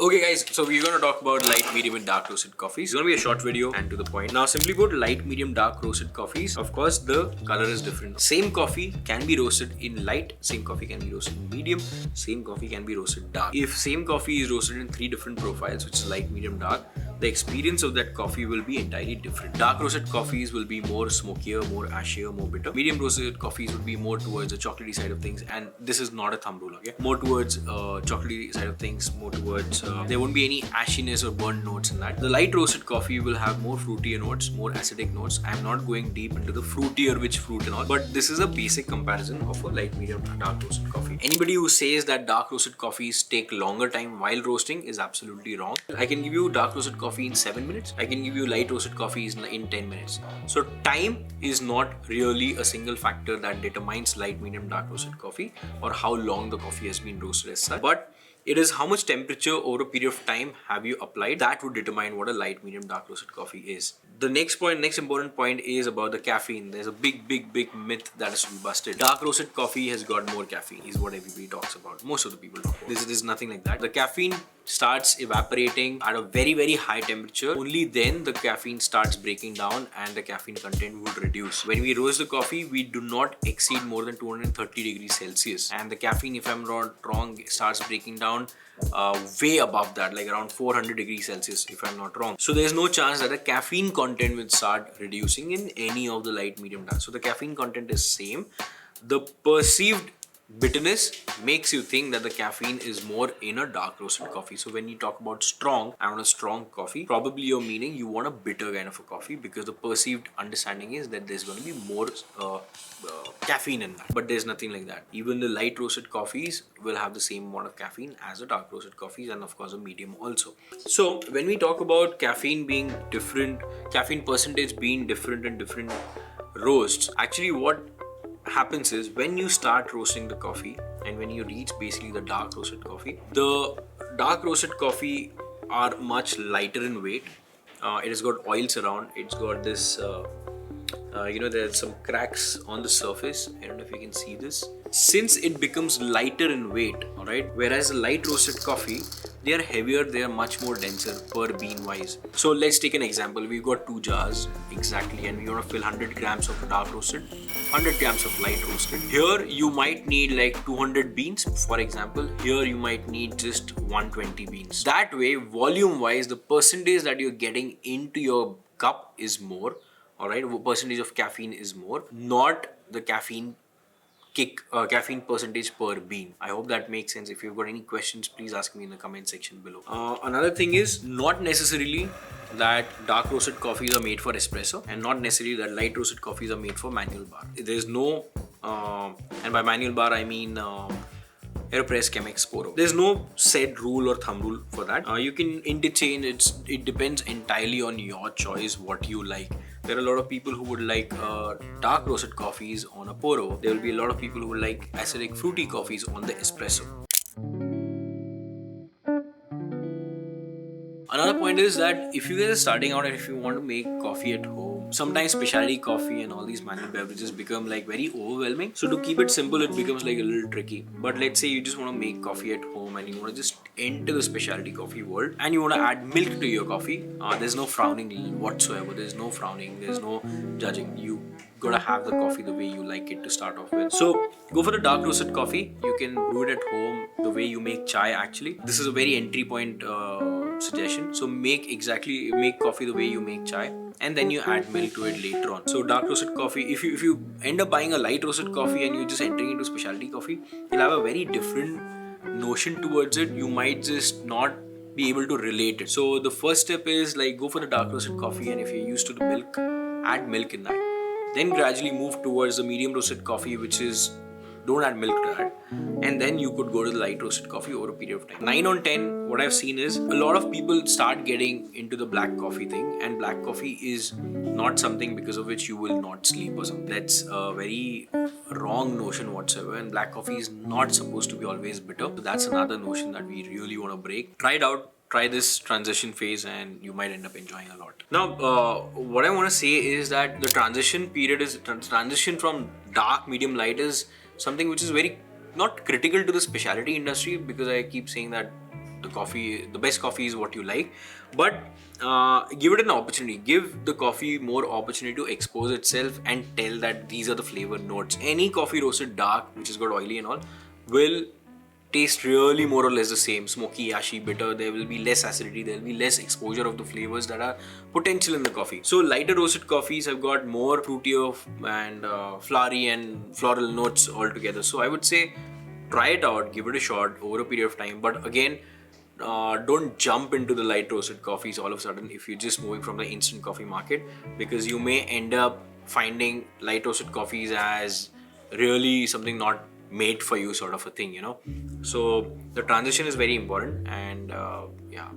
Okay guys, so we're gonna talk about light, medium and dark roasted coffees. It's gonna be a short video and to the point. Now simply put, light, medium, dark roasted coffees, of course the color is different. Same coffee can be roasted in light, same coffee can be roasted in medium, same coffee can be roasted dark. If same coffee is roasted in 3 different profiles, which is light, medium, dark, the experience of that coffee will be entirely different. Dark roasted coffees will be more smokier, more ashier, more bitter. Medium roasted coffees would be more towards the chocolatey side of things, and this is not a thumb rule, okay? More towards chocolatey side of things, more towards there won't be any ashiness or burnt notes in that. The light roasted coffee will have more fruitier notes, more acidic notes. I'm not going deep into the fruitier which fruit and all, but this is a basic comparison of a light, medium, dark roasted coffee. Anybody who says that dark roasted coffees take longer time while roasting is absolutely wrong. I can give you dark roasted coffee in 7 minutes. I can give you light roasted coffees in 10 minutes. So time is not really a single factor that determines light, medium, dark roasted coffee or how long the coffee has been roasted as such. But it is how much temperature over a period of time have you applied that would determine what a light, medium, dark roasted coffee is. The next important point is about the caffeine. There's a big myth that is to be busted. Dark roasted coffee has got more caffeine is what everybody talks about. Most of the people talk about. This is nothing like that. The caffeine starts evaporating at a very high temperature. Only then the caffeine starts breaking down and the caffeine content would reduce. When we roast the coffee, we do not exceed more than 230 degrees Celsius, and the caffeine, if I'm not wrong, starts breaking down way above that, like around 400 degrees Celsius, if I'm not wrong. So there's no chance that the caffeine content will start reducing in any of the light, medium, dark. So the caffeine content is same. The perceived bitterness makes you think that the caffeine is more in a dark roasted coffee. So when you talk about strong, I want a strong coffee, probably you're meaning you want a bitter kind of a coffee, because the perceived understanding is that there's going to be more caffeine in that. But there's nothing like that. Even the light roasted coffees will have the same amount of caffeine as the dark roasted coffees, and of course a medium also. So when we talk about caffeine being different, caffeine percentage being different in different roasts, actually what happens is when you start roasting the coffee and when you reach basically the dark roasted coffee, the dark roasted coffee are much lighter in weight. It has got oils around, it's got this there's some cracks on the surface. I don't know if you can see this. Since it becomes lighter in weight, alright, whereas the light roasted coffee, they are heavier, they are much more denser per bean wise. So let's take an example. We've got 2 jars exactly, and we want to fill 100 grams of dark roasted, 100 grams of light roasted. Here you might need like 200 beans, for example. Here you might need just 120 beans. That way, volume wise, the percentage that you're getting into your cup is more. Alright, percentage of caffeine is more, not the caffeine percentage per bean. I hope that makes sense. If you've got any questions, please ask me in the comment section below. Another thing is, not necessarily that dark roasted coffees are made for espresso, and not necessarily that light roasted coffees are made for manual bar. There's no, and by manual bar I mean AeroPress, Chemex, Poro. There's no set rule or thumb rule for that. You can interchange. It depends entirely on your choice, what you like. There are a lot of people who would like dark roasted coffees on a Poro. There will be a lot of people who would like acidic fruity coffees on the espresso. Another point is that if you guys are starting out and if you want to make coffee at home, sometimes specialty coffee and all these manual beverages become like very overwhelming. So to keep it simple, it becomes like a little tricky. But let's say you just want to make coffee at home and you want to just enter the specialty coffee world and you want to add milk to your coffee. There's no frowning whatsoever. There's no frowning. There's no judging. You gotta have the coffee the way you like it to start off with. So go for the dark roasted coffee. You can brew it at home the way you make chai actually. This is a very entry point suggestion. So make coffee the way you make chai, and then you add milk to it later on. So dark roasted coffee, if you end up buying a light roasted coffee and you're just entering into specialty coffee, you'll have a very different notion towards it. You might just not be able to relate it. So the first step is like go for the dark roasted coffee, and if you're used to the milk, add milk in that. Then gradually move towards the medium roasted coffee, which is don't add milk to that, and then you could go to the light roasted coffee over a period of time. 9 on 10, what I've seen is a lot of people start getting into the black coffee thing, and black coffee is not something because of which you will not sleep or something. That's a very wrong notion whatsoever, and black coffee is not supposed to be always bitter. So that's another notion that we really want to break. Try it out. Try this transition phase and you might end up enjoying a lot. Now, what I want to say is that the transition period is transition from dark, medium, light is something which is very not critical to the specialty industry, because I keep saying that the best coffee is what you like, but give it an opportunity. Give the coffee more opportunity to expose itself and tell that these are the flavor notes. Any coffee roasted dark, which is got oily and all, will taste really more or less the same. Smoky, ashy, bitter. There will be less acidity. There will be less exposure of the flavors that are potential in the coffee. So lighter roasted coffees have got more fruitier and flowery and floral notes altogether. So I would say try it out, give it a shot over a period of time. But again, don't jump into the light roasted coffees all of a sudden if you're just moving from the instant coffee market, because you may end up finding light roasted coffees as really something not made for you, sort of a thing, you know. So the transition is very important, and yeah.